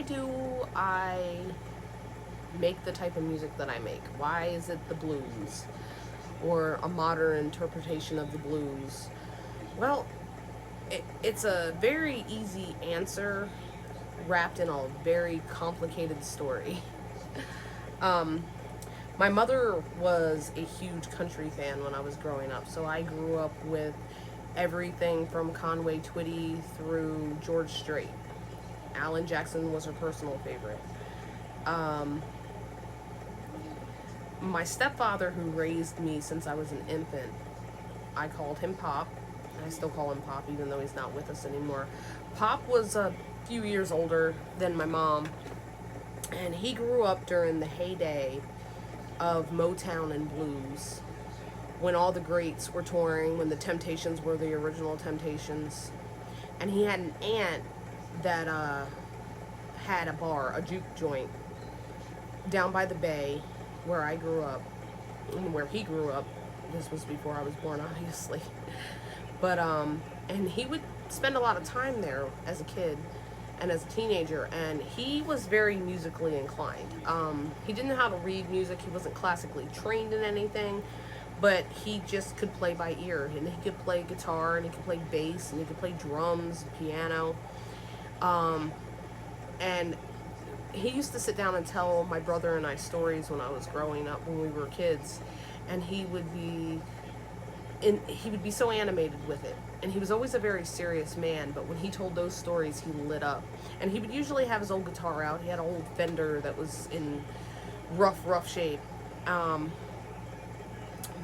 do I make the type of music that I make? Why is it the blues or a modern interpretation of the blues? Well, it's a very easy answer wrapped in a very complicated story. Um, my mother was a huge country fan when I was growing up, so I grew up with everything from Conway Twitty through George Strait. Alan Jackson was her personal favorite. Um, my stepfather, who raised me since I was an infant, I called him Pop. I still call him Pop, even though he's not with us anymore. Pop was a few years older than my mom, and he grew up during the heyday of Motown and blues, when all the greats were touring, when the Temptations were the original Temptations. And he had an aunt that had a bar, a juke joint, down by the bay where I grew up, and where he grew up. This was before I was born, obviously. But, and he would spend a lot of time there as a kid and as a teenager, and he was very musically inclined. He didn't know how to read music, he wasn't classically trained in anything, but he just could play by ear, and he could play guitar, and he could play bass, and he could play drums, piano. And he used to sit down and tell my brother and I stories when I was growing up, when we were kids, and he would be so animated with it. And he was always a very serious man, but when he told those stories, he lit up. And he would usually have his old guitar out. He had an old Fender that was in rough shape.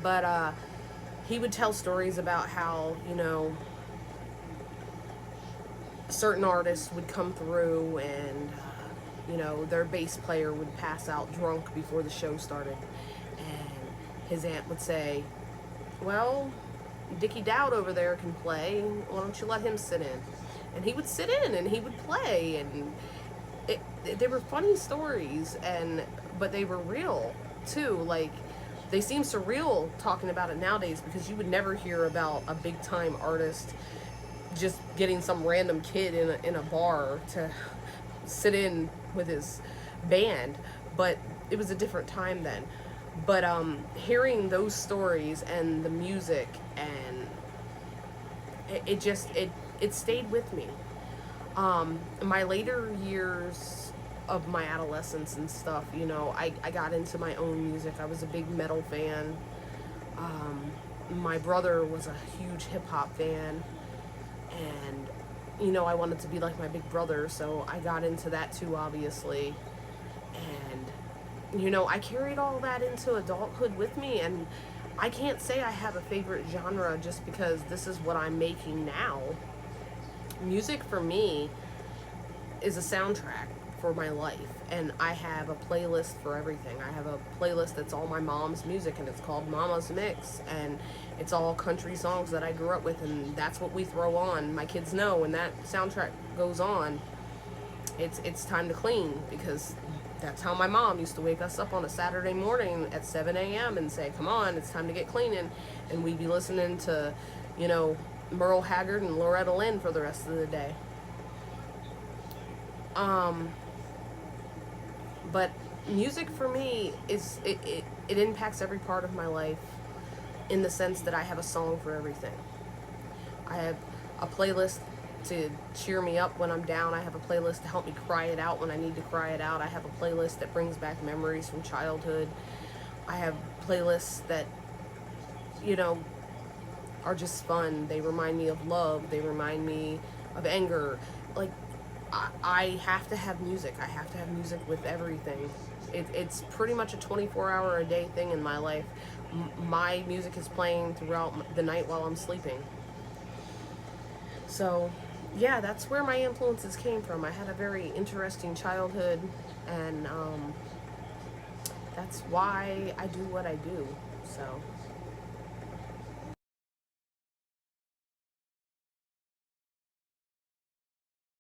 But he would tell stories about how, certain artists would come through and, their bass player would pass out drunk before the show started. And his aunt would say, well, Dickie Dowd over there can play. Why don't you let him sit in? And he would sit in and he would play. And they were funny stories, but they were real too. Like, they seem surreal talking about it nowadays, because you would never hear about a big time artist just getting some random kid in a bar to sit in with his band. But it was a different time then. But hearing those stories and the music, and it stayed with me. In my later years of my adolescence and stuff, I got into my own music. I was a big metal fan. My brother was a huge hip hop fan, and I wanted to be like my big brother, so I got into that too, obviously. And I carried all that into adulthood with me, and I can't say I have a favorite genre just because this is what I'm making now. Music for me is a soundtrack for my life, and I have a playlist for everything. I have a playlist that's all my mom's music, and it's called Mama's Mix, and it's all country songs that I grew up with, and that's what we throw on. My kids know when that soundtrack goes on, it's time to clean, because that's how my mom used to wake us up on a Saturday morning at 7 a.m. and say, come on, it's time to get cleaning. And we'd be listening to, Merle Haggard and Loretta Lynn for the rest of the day. But music for me it impacts every part of my life, in the sense that I have a song for everything. I have a playlist to cheer me up when I'm down. I have a playlist to help me cry it out when I need to cry it out. I have a playlist that brings back memories from childhood. I have playlists that, are just fun. They remind me of love. They remind me of anger. Like, I have to have music. I have to have music with everything. It's pretty much a 24-hour-a-day thing in my life. My music is playing throughout the night while I'm sleeping. So, yeah, that's where my influences came from. I had a very interesting childhood, and that's why I do what I do. So